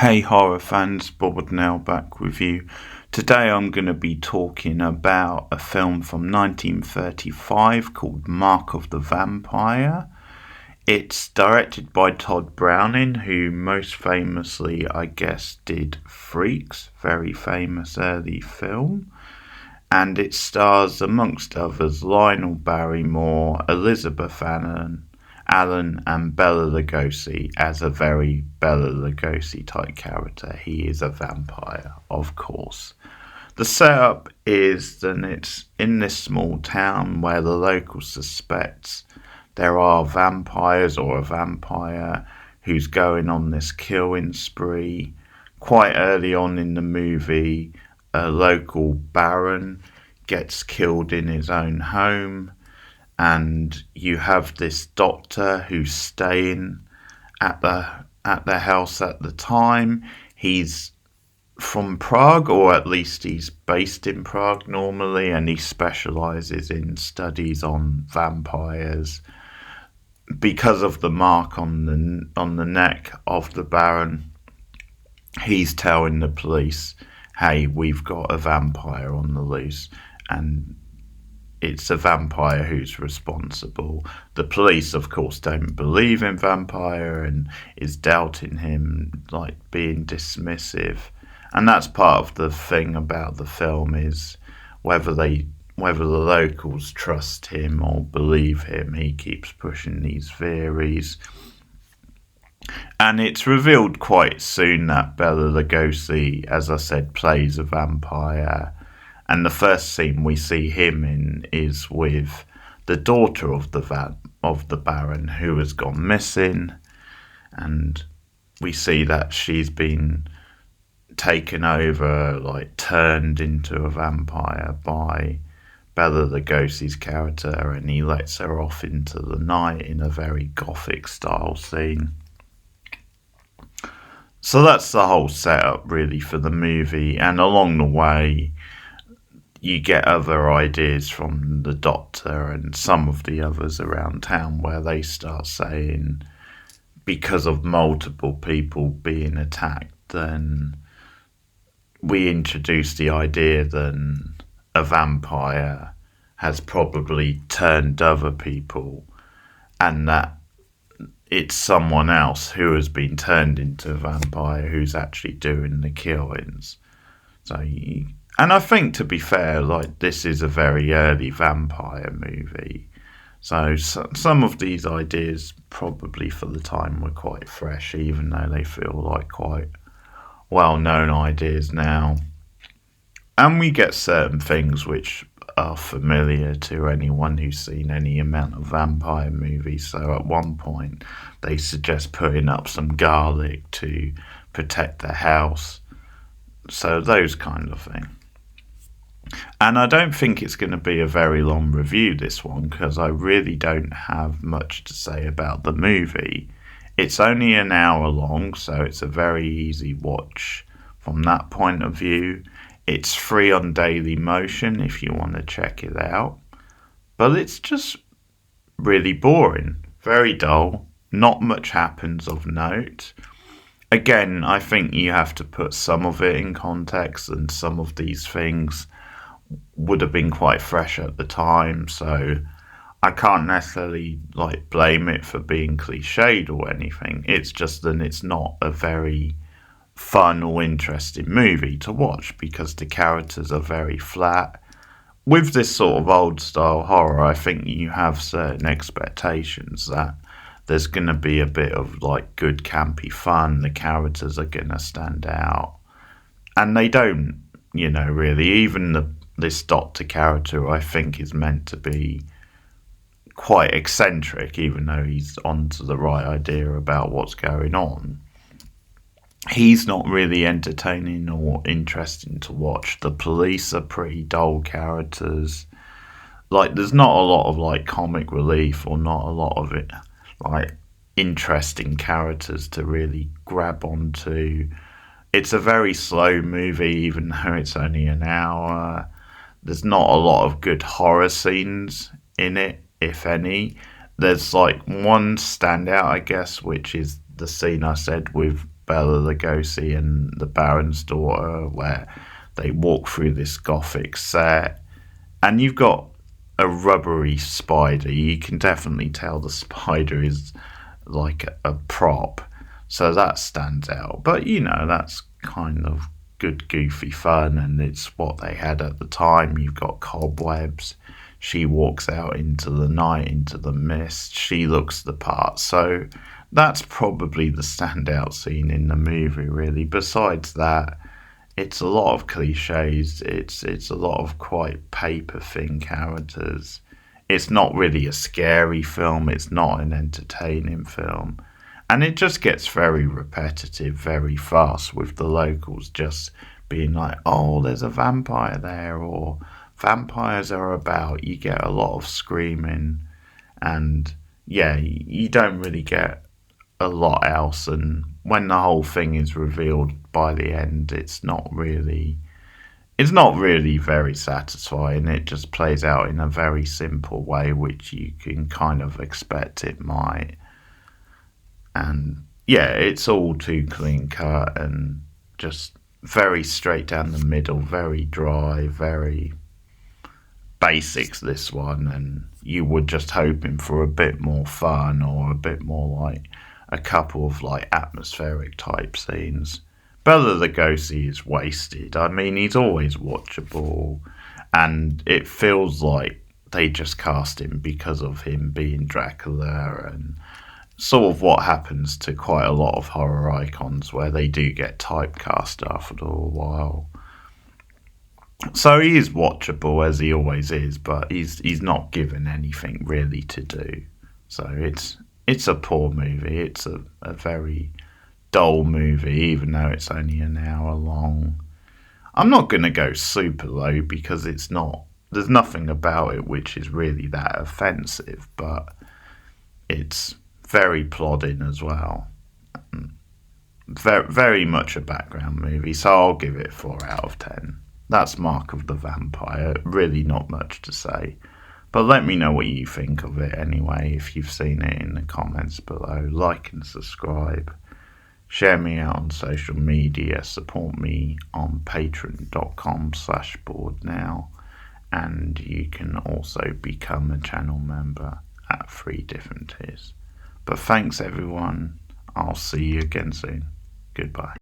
Hey horror fans, Bob now back with you. Today I'm going to be talking about a film from 1935 called Mark of the Vampire. It's directed by Todd Browning, who most famously, I guess, did Freaks, very famous early film. And it stars, amongst others, Lionel Barrymore, Elizabeth Allen and Bela Lugosi as a very Bela Lugosi type character. He is a vampire, of course. The setup is that it's in this small town where the local suspects there are vampires or a vampire who's going on this killing spree. Quite early on in the movie, a local baron gets killed in his own home, and you have this doctor who's staying at the house at the time. He's from Prague, or at least he's based in Prague normally, and he specializes in studies on vampires. Because of the mark on the neck of the Baron, he's telling the police, "Hey, we've got a vampire on the loose," and it's a vampire who's responsible. The police, of course, don't believe in vampire and is doubting him, like being dismissive. And that's part of the thing about the film, is whether the locals trust him or believe him. He keeps pushing these theories. And it's revealed quite soon that Bela Lugosi, as I said, plays a vampire. And the first scene we see him in is with the daughter of the Baron, who has gone missing, and we see that she's been taken over, like turned into a vampire by Bela Lugosi's character, and he lets her off into the night in a very gothic style scene. So that's the whole setup really for the movie, and along the way you get other ideas from the Doctor and some of the others around town, where they start saying, because of multiple people being attacked, then we introduce the idea that a vampire has probably turned other people, and that it's someone else who has been turned into a vampire who's actually doing the killings. And I think, to be fair, like, this is a very early vampire movie. So some of these ideas probably for the time were quite fresh, even though they feel like quite well-known ideas now. And we get certain things which are familiar to anyone who's seen any amount of vampire movies. So at one point they suggest putting up some garlic to protect the house. So those kind of things. And I don't think it's going to be a very long review, this one, because I really don't have much to say about the movie. It's only an hour long, so it's a very easy watch from that point of view. It's free on Daily Motion if you want to check it out. But it's just really boring, very dull, not much happens of note. Again, I think you have to put some of it in context, and some of these things would have been quite fresh at the time, so I can't necessarily like blame it for being cliched or anything. It's just that it's not a very fun or interesting movie to watch because the characters are very flat. With this sort of old style horror, I think you have certain expectations that there's going to be a bit of like good campy fun, the characters are going to stand out, and they don't, really. Even this Doctor character, I think, is meant to be quite eccentric, even though he's onto the right idea about what's going on. He's not really entertaining or interesting to watch. The police are pretty dull characters. Like, there's not a lot of like comic relief, or not a lot of it like interesting characters to really grab onto. It's a very slow movie, even though it's only an hour. There's not a lot of good horror scenes in it, if any. There's like one standout, I guess, which is the scene I said with Bela Lugosi and the Baron's Daughter, where they walk through this gothic set, and you've got a rubbery spider. You can definitely tell the spider is like a prop, so that stands out. But that's kind of good goofy fun, and it's what they had at the time. You've got cobwebs. She walks out into the night, into the mist. She looks the part. So that's probably the standout scene in the movie, really. Besides that, it's a lot of cliches. It's a lot of quite paper thin characters. It's not really a scary film. It's not an entertaining film. And it just gets very repetitive very fast, with the locals just being like, oh, there's a vampire there, or vampires are about. You get a lot of screaming, and yeah, you don't really get a lot else. And when the whole thing is revealed by the end, it's not really very satisfying. It just plays out in a very simple way, which you can kind of expect it might. And yeah, it's all too clean cut and just very straight down the middle, very dry, very basics, this one. And you were just hoping for a bit more fun, or a bit more like a couple of like atmospheric type scenes. Bela Lugosi is wasted. I mean, he's always watchable, and it feels like they just cast him because of him being Dracula, and sort of what happens to quite a lot of horror icons, where they do get typecast after a while. So he is watchable, as he always is, but he's not given anything really to do. So it's a poor movie. It's a very dull movie, even though it's only an hour long. I'm not going to go super low, because there's nothing about it which is really that offensive, but it's very plodding as well. Very, very much a background movie, so I'll give it 4 out of 10. That's Mark of the Vampire. Really not much to say. But let me know what you think of it anyway, if you've seen it, in the comments below. Like and subscribe. Share me out on social media. Support me on patreon.com/borednow. And you can also become a channel member at 3 different tiers. But thanks everyone. I'll see you again soon. Goodbye.